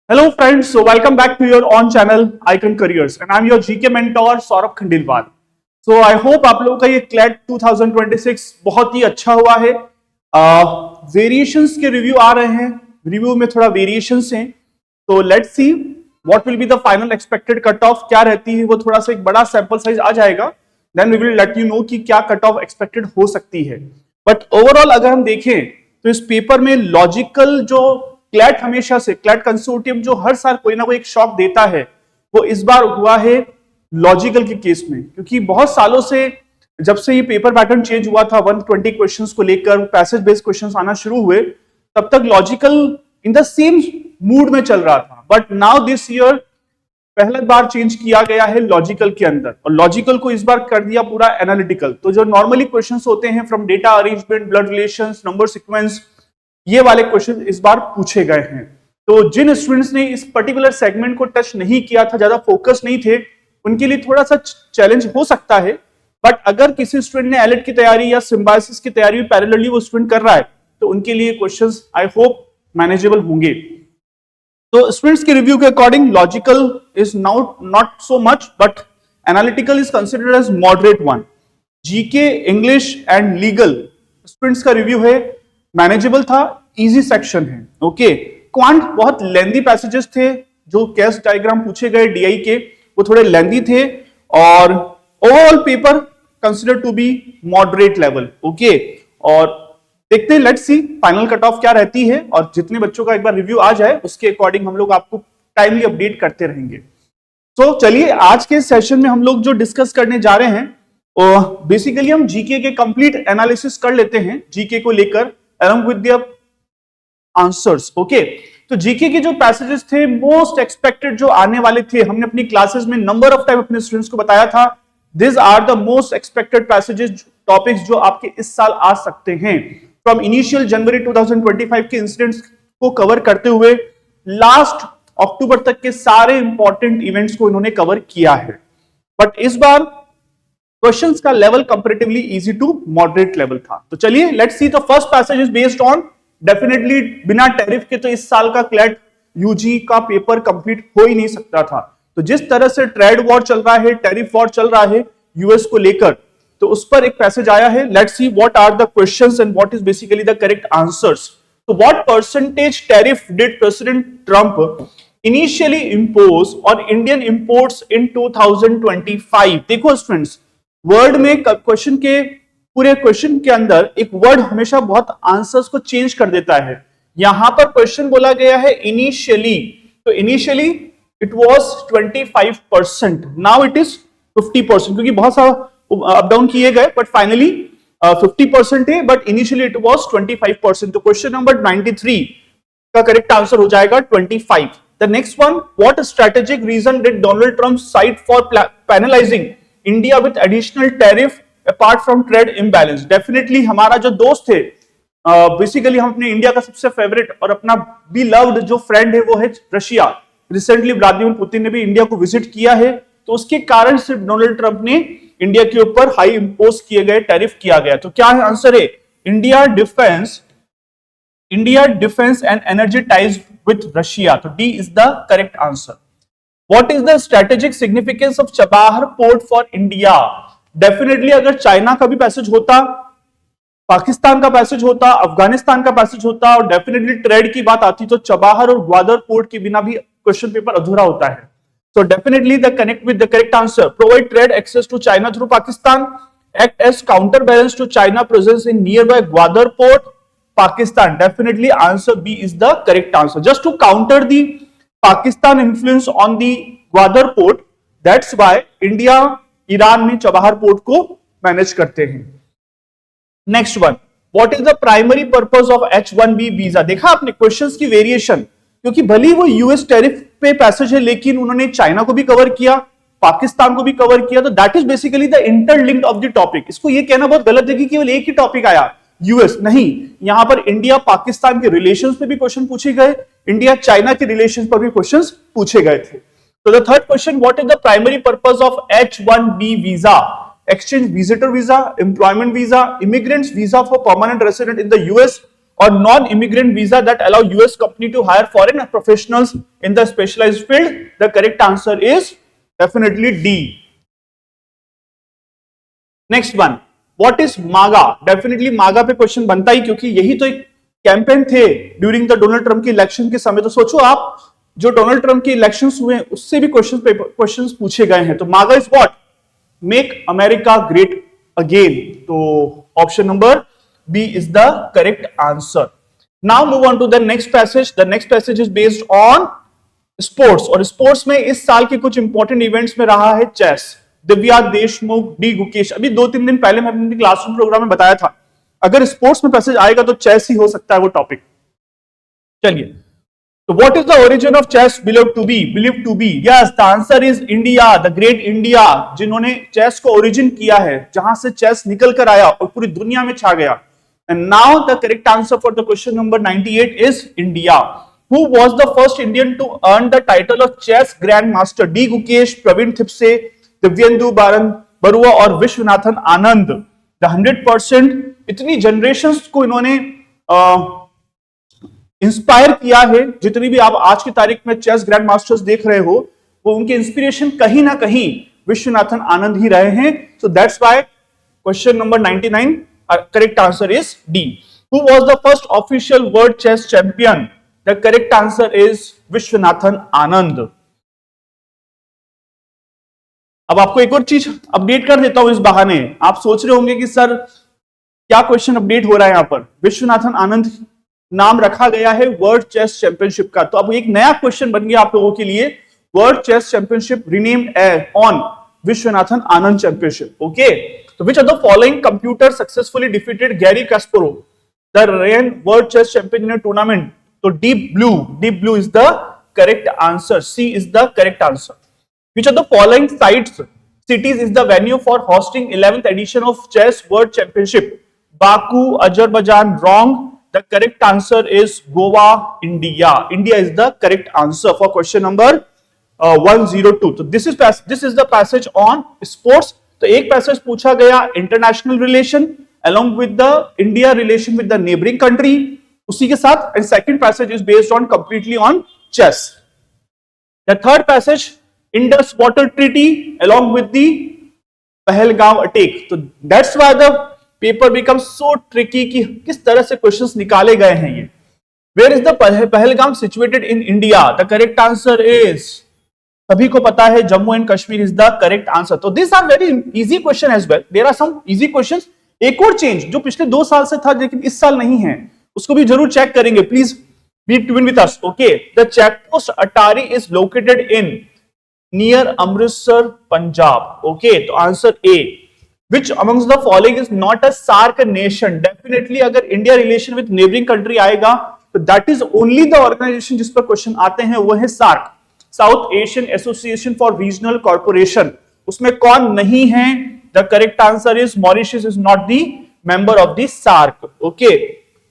Hello friends, so welcome back to your own channel Icon Careers and I'm your GK mentor Saurabh Khandelwal. So I hope आप लोगों का ये CLAT 2026 बहुत ही अच्छा हुआ है। वेरिएशंस के रिव्यू आ रहे हैं, रिव्यू में थोड़ा वेरिएशंस हैं, तो let's see what will be the final expected cut off क्या रहती है। वो थोड़ा सा एक बड़ा सैंपल साइज आ जाएगा, then we will let you know कि क्या कट ऑफ एक्सपेक्टेड हो सकती है। बट ओवरऑल अगर हम देखें तो इस पेपर में लॉजिकल जो क्लैट हमेशा से क्लैट कंसोर्टियम जो हर साल कोई ना कोई एक शॉक देता है, वो इस बार हुआ है लॉजिकल के केस में, क्योंकि बहुत सालों से जब से ये पेपर पैटर्न चेंज हुआ था 120 क्वेश्चंस को लेकर पैसेज बेस्ड क्वेश्चंस आना शुरू हुए, तब तक logical in the same mood में चल रहा था। बट नाउ दिस ईयर पहला बार चेंज किया गया है लॉजिकल के अंदर, और लॉजिकल को इस बार कर दिया पूरा एनालिटिकल। तो जो नॉर्मली क्वेश्चंस होते हैं from data arrangement, blood relations, number sequence, ये वाले क्वेश्चन इस बार पूछे गए हैं। तो जिन स्टूडेंट्स ने इस पर्टिकुलर सेगमेंट को टच नहीं किया था, ज्यादा फोकस नहीं थे, उनके लिए थोड़ा सा चैलेंज हो सकता है। बट अगर किसी स्टूडेंट ने एलिट की तैयारी या सिम्बायोसिस की तैयारी पैरेलली वो स्टूडेंट कर रहा है, तो उनके लिए क्वेश्चंस आई होप मैनेजेबल होंगे। तो स्टूडेंट्स के रिव्यू के according logical is not so much, but analytical is considered as moderate one. GK, English and legal students का रिव्यू है, मैनेजेबल था, इजी सेक्शन है। ओके, क्वांट बहुत लेंदी पैसेजेस थे, जो केस डायग्राम पूछे गए डीआई के वो थोड़े लेंदी थे, और overall paper consider to be moderate level. Okay, और देखते हैं, let's see final cut off क्या रहती है, और जितने बच्चों का एक बार रिव्यू आ जाए उसके अकॉर्डिंग हम लोग आपको टाइमली अपडेट करते रहेंगे। तो चलिए आज के सेशन में हम लोग जो डिस्कस करने जा रहे हैं, बेसिकली हम जीके के कंप्लीट एनालिसिस कर लेते हैं जीके को लेकर along with the answers। Okay, तो जीके के जो पैसेजेस थे मोस्ट एक्सपेक्टेड जो आने वाले थे, हमने अपनी क्लासेस में नंबर ऑफ टाइम अपने स्टूडेंट्स को बताया था, this are the most expected passages, topics जो आपके इस साल आ सकते हैं। फ्रॉम इनिशियल जनवरी 2025 के इंसिडेंट्स को कवर करते हुए लास्ट अक्टूबर तक के सारे इंपॉर्टेंट इवेंट्स को इन्होंने कवर किया है। बट इस बार क्वेश्चंस का level comparatively easy to moderate level था। तो चलिए let's see, the first passage is based on, definitely बिना टैरिफ के तो इस साल का क्लैट यूजी का पेपर कंप्लीट हो ही नहीं सकता था। तो जिस तरह से ट्रेड वॉर चल रहा है, टैरिफ वॉर चल रहा है यूएस को लेकर, तो उस पर एक पैसेज आया है। Let's see what are the questions and what is basically the correct answers. तो what percentage tariff did President Trump initially impose on Indian imports in 2025? देखो स्टूडेंट्स, वर्ड में क्वेश्चन के पूरे क्वेश्चन के अंदर एक वर्ड हमेशा बहुत आंसर्स को चेंज कर देता है। यहां पर क्वेश्चन बोला गया है इनिशियली, तो initially it was 25%, now it is 50%, क्योंकि बहुत सारा अप डाउन किए गए, बट फाइनली 50% है, बट इनिशियली इट वाज 25%। तो क्वेश्चन नंबर 93 का करेक्ट आंसर हो जाएगा 25। The next one, what strategic reason did Donald Trump cite for penalising India with additional tariff apart from trade imbalance? Definitely हमारा जो दोस्त है, basically हम अपने इंडिया का सबसे फेवरेट और अपना बी लव्ड जो फ्रेंड है वो है रशिया। रिसेंटली व्लादिमीर पुतिन ने भी इंडिया को विजिट किया है, तो उसके कारण से डोनाल्ड ट्रंप ने इंडिया के ऊपर हाई इंपोज किए गए टैरिफ किया गया। तो क्या है आंसर है? India defence and energy ties with Russia. तो D is the correct answer. What is the strategic significance of Chabahar Port for India? Definitely अगर चाइना का भी पैसेज होता, पाकिस्तान का पैसेज होता, अफगानिस्तान का पैसेज होता, और डेफिनेटली ट्रेड की बात आती, तो चबाहर और ग्वादर पोर्ट के बिना भी क्वेश्चन पेपर अधूरा होता है। So definitely the connect with the correct answer. Provide trade access to China through Pakistan. Act as counterbalance to China presence in nearby Gwadar port, Pakistan. Definitely answer B is the correct answer. Just to counter the Pakistan influence on the Gwadar port, that's why India Iran में Chabahar port को manage करते हैं। Next one, what is the primary purpose of H1B visa? देखा आपने questions की variation, क्योंकि भले वो यूएस टैरिफ पे पैसेज है, लेकिन उन्होंने चाइना को भी कवर किया, पाकिस्तान को भी कवर किया, तो that is basically the interlinked of the topic. इसको ये कहना बहुत गलत है कि केवल एक ही टॉपिक आया यूएस, नहीं, यहां पर इंडिया पाकिस्तान के रिलेशंस पे भी क्वेश्चन पूछे गए, इंडिया चाइना के रिलेशंस पर भी क्वेश्चंस पूछे गए थे। तो the third question, what is the primary purpose of H1B visa? Exchange visitor visa, employment visa, immigrants visa for permanent resident in the US, or non-immigrant visa that allow US company to hire foreign professionals in the specialized field? The correct answer is definitely D. Next one, what is MAGA? Definitely MAGA पे question बनता ही, क्योंकि यही तो एक campaign थे during the Donald Trump के election के समय। तो सोचो आप, जो डोनाल्ड ट्रम्प के इलेक्शंस हुए उससे भी क्वेश्चंस पूछे गए हैं। तो MAGA is what? Make America great again. तो option number B is the correct answer. Now move on to the next passage. The next passage is based on sports, और स्पोर्ट्स में इस साल के कुछ इंपॉर्टेंट इवेंट्स में रहा है चेस। दिव्या देशमुख, डी गुकेश, अभी 2-3 दिन पहले मैं अपने क्लासरूम प्रोग्राम में बताया था, अगर स्पोर्ट्स में पैसेज आएगा तो चेस ही हो सकता है वो टॉपिक। चलिए, तो what is the origin of chess believed to be? Yes, the answer is India, the great India, जिन्होंने चेस को ओरिजिन किया है, जहां से चेस निकल कर आया और पूरी दुनिया में छा गया। And now the correct answer for the question number 98 is India. Who was the first Indian to earn the title of chess grandmaster? D. Gukesh, Praveen Thipse, Divyendu Barua और विश्वनाथन आनंद। The 100% इतनी generations को इन्होंने inspire किया है। जितनी भी आप आज की तारीख में चेस ग्रैंड मास्टर्स देख रहे हो, वो उनके इंस्पिरेशन कहीं ना कहीं विश्वनाथन आनंद ही रहे हैं। So that's why question number 99 correct answer is D. Who was the first official world chess champion? The correct answer is Viswanathan Anand. अब आपको एक और चीज अपडेट कर देता हूं इस बहाने। आप सोच रहे होंगे कि सर क्या क्वेश्चन अपडेट हो रहा है यहाँ पर? विश्वनाथन आनंद नाम रखा गया है वर्ल्ड चेस चैंपियनशिप का। तो अब एक नया क्वेश्चन बन गया आप लोगों के लिए, world chess championship renamed on Viswanathan Anand championship. Okay, तो which of the following computer successfully defeated Garry Kasparov, the reigning world chess champion in a tournament? So Deep Blue is the correct answer. C is the correct answer. Which of the following cities is the venue for hosting 11th edition of Chess World Championship? Baku, Azerbaijan. Wrong. The correct answer is Goa, India. India is the correct answer for question number 102. So this is the passage on sports. तो एक passage पूछा गया international relation along with the India relation with the neighbouring country, उसी के साथ, and second passage is based on completely on chess. The third passage Indus water treaty along with the Pahalgam attack. तो that's why the paper becomes so tricky कि किस तरह से questions निकाले गए हैं ये। Where is the Pahalgam situated in India? The correct answer is, सभी को पता है, Jammu and Kashmir is the correct answer. तो this are very easy question as well, there are some easy questions. एक और चेंज जो पिछले 2 साल से था लेकिन इस साल नहीं है, उसको भी जरूर चेक करेंगे, please be tune with us. Okay, the check post Attari is located in near Amritsar, Punjab. Okay, तो answer A. Which amongst the following is not a SAARC nation? Definitely अगर India relation with neighbouring country आएगा तो that is only the organisation जिस पर question आते हैं, वो है SAARC, South Asian association for regional corporation. उसमें कौन नहीं है? The correct answer is Mauritius is not the member of the SAARC. Okay,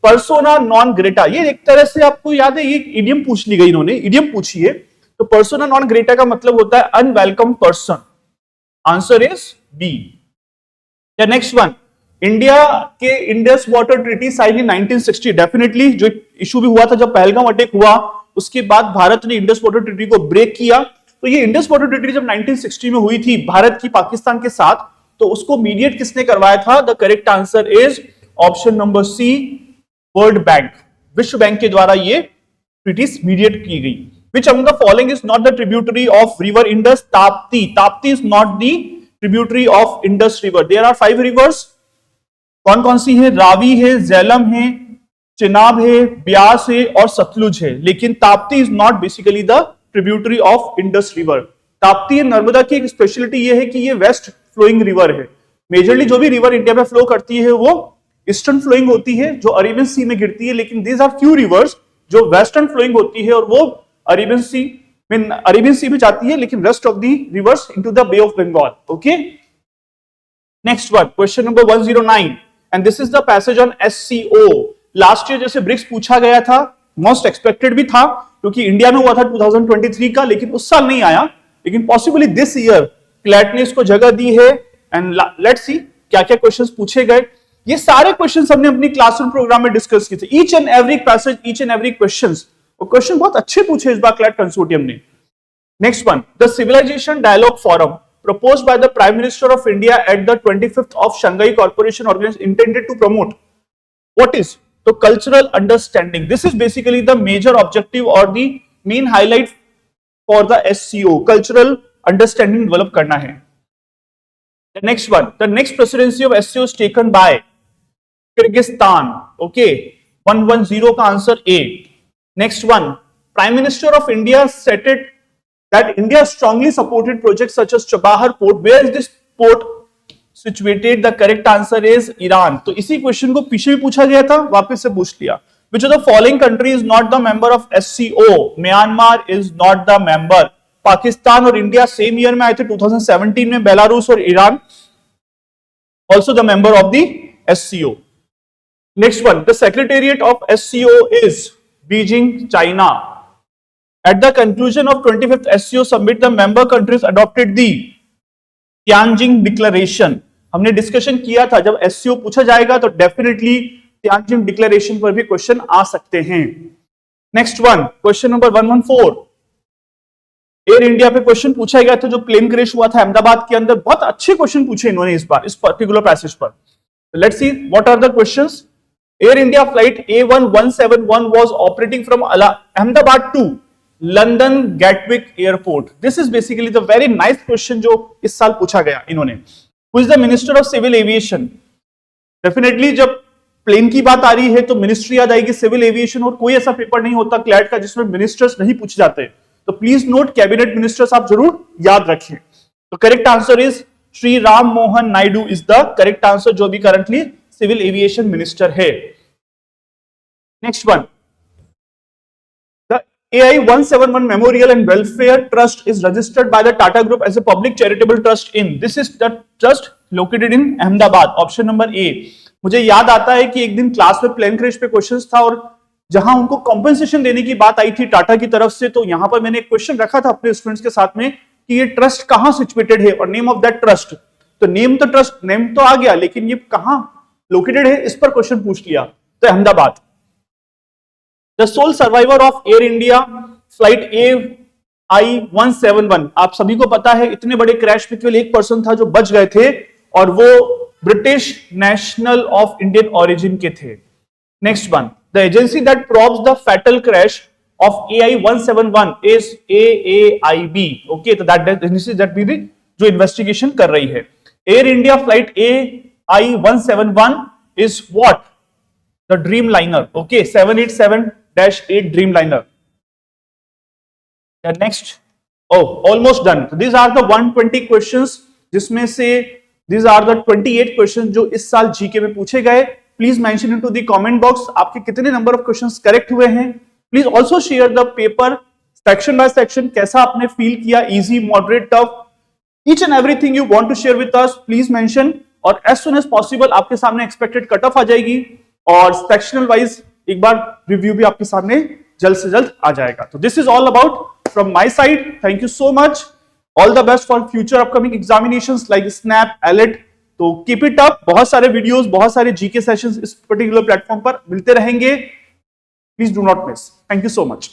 persona non grata, ये एक तरह से आपको याद है, ये इडियम पूछ ली गई, इन्होंने इडियम पूछी है। तो पर्सोना नॉन ग्रेटा का मतलब होता है unwelcome person. Answer is B. Next one, India के Indus water treaty sign in 1960। Definitely जो इशू भी हुआ था जब पहलगाम अटैक हुआ, उसके बाद भारत ने इंडस वाटर ट्रीटी को ब्रेक किया। तो ये इंडस वाटर ट्रीटी जब 1960 में हुई थी भारत की पाकिस्तान के साथ, तो उसको मीडिएट किसने करवाया था? The correct answer is option number C, world bank, विश्व बैंक के द्वारा ये ट्रीटीज मीडिएट की गई। Which among the following is not the tributary of river Indus? Tapti. Tapti is not the tributary of Indus river. There are 5 rivers. कौन कौन सी है? रावी है, झेलम है, चिनाब है, ब्यास है और सतलुज है। लेकिन Tapti is not basically the tributary of Indus river. Tapti Narmada की एक स्पेशलिटी ये है कि ये वेस्ट फ्लोइंग रिवर है। मेजरली जो भी रिवर इंडिया में फ्लो करती है वो ईस्टर्न फ्लोइंग होती है, जो अरेबियन सी में गिरती है। लेकिन दीज आर फ्यू रिवर्स जो वेस्टर्न फ्लोइंग होती है और वो अरेबियन सी में जाती है, लेकिन rest of the rivers into the bay of Bengal. Okay, next one, question number 109, and this is the passage on SCO। Last year जैसे ब्रिक्स पूछा गया था, मोस्ट एक्सपेक्टेड भी था क्योंकि इंडिया में हुआ था 2023 का, लेकिन उस साल नहीं आया। लेकिन पॉसिबली दिस ईयर क्लैट ने इसको जगह दी है, एंड लेट्स सी क्या क्या क्वेश्चंस पूछे गए। ये सारे क्वेश्चंस हमने अपनी क्लासरूम प्रोग्राम में डिस्कस किए थे, each and every passage, each and every questions, और क्वेश्चन बहुत अच्छे पूछे इस बार क्लैट कंसोर्टियम ने। Next one, the civilization dialogue forum proposed by the Prime Minister of India at the 25th of Shanghai Cooperation Organization intended to promote what is the cultural understanding. This is basically the major objective or the main highlight for the SCO, cultural understanding develop करना है। The next one, the next presidency of SCO is taken by Kyrgyzstan. Okay, 110 का answer A. Next one, Prime Minister of India stated that India strongly supported projects such as Chabahar Port. Where is this port situated? The correct answer is Iran. तो इसी question को पीछे भी पूछा गया था, वापस से पूछ लिया। Which of the following country is not the member of SCO? Myanmar is not the member. Pakistan और इंडिया सेम ईयर में आए थे 2017 में, बेलारूस और Iran also the member of the SCO. Next one, the secretariat of SCO is Beijing, China. At the conclusion of 25th SCO summit, the member countries adopted the Tianjin Declaration. हमने discussion किया था, जब SCO पूछा जाएगा तो definitely Tianjin Declaration पर भी question आ सकते हैं। Next one, question number 114, air India पे क्वेश्चन पूछा गया था जो प्लेन क्रैश हुआ था अहमदाबाद के अंदर। बहुत अच्छे क्वेश्चन पूछे इन्होंने इस बार इस पर्टिकुलर पैसेज पर। Let's see what are the questions. Air India flight A1171 was operating from Ahmedabad to London Gatwick airport. This is basically the very nice question जो इस साल पूछा गया इन्होंने। Who is the minister of civil aviation? Definitely जब plane की बात आ रही है तो मिनिस्ट्री याद आएगी, सिविल एविएशन, और कोई ऐसा पेपर नहीं होता क्लैट का जिसमें मिनिस्टर्स नहीं पूछे जाते। तो प्लीज नोट, कैबिनेट मिनिस्टर्स आप जरूर याद रखें। तो correct answer is Shri Ram Mohan Naidu is the correct answer, जो भी करंटली सिविल एविएशन मिनिस्टर है। Next one, AI-171 Memorial and Welfare Trust is registered by the Tata Group as a public charitable trust in. This is the trust located in Ahmedabad. Option number A. मुझे याद आता है कि एक दिन class में plane crash पे questions था और जहां उनको कॉम्पेंसेशन देने की बात आई थी टाटा की तरफ से, तो यहां पर मैंने एक क्वेश्चन रखा था अपने स्टूडेंट्स के साथ में कि ये ट्रस्ट कहां सिचुएटेड है और नेम ऑफ दैट ट्रस्ट। तो नेम तो ट्रस्ट नेम तो आ गया, लेकिन ये कहां लोकेटेड है इस पर क्वेश्चन पूछ लिया, तो Ahmedabad. The sole survivor of Air India flight AI-171, आप सभी को पता है इतने बड़े क्रैश में केवल एक पर्सन था जो बच गए थे और वो British national of Indian origin के थे। Next one, the agency that probes the fatal crash of AI-171 is AAIB। Okay, तो दैट एजेंसी दैट भी जो इन्वेस्टिगेशन कर रही है। Air India flight AI-171 is what? The Dreamliner. Okay, 787-8 Dreamliner. The next, oh, almost done. So these are the 120 questions, जिसमें से these are the 28 questions जो इस साल जीके में पूछे गए। Please mention into the comment box आपके कितने number of questions correct हुए हैं। Please also share the paper section by section, कैसा आपने feel किया, easy, moderate, tough, each and everything you want to share with us. Please mention, और as soon as possible आपके सामने expected cut off आ जाएगी और सेक्शनल वाइज एक बार review भी आपके सामने जल्द से जल्द आ जाएगा। तो this is all about from my side. Thank you so much, all the best for future upcoming examinations like snap, elite. तो कीप इट अप, बहुत सारे वीडियोस, बहुत सारे जीके सेशंस इस पर्टिकुलर प्लेटफॉर्म पर मिलते रहेंगे। Please do not miss. Thank you so much.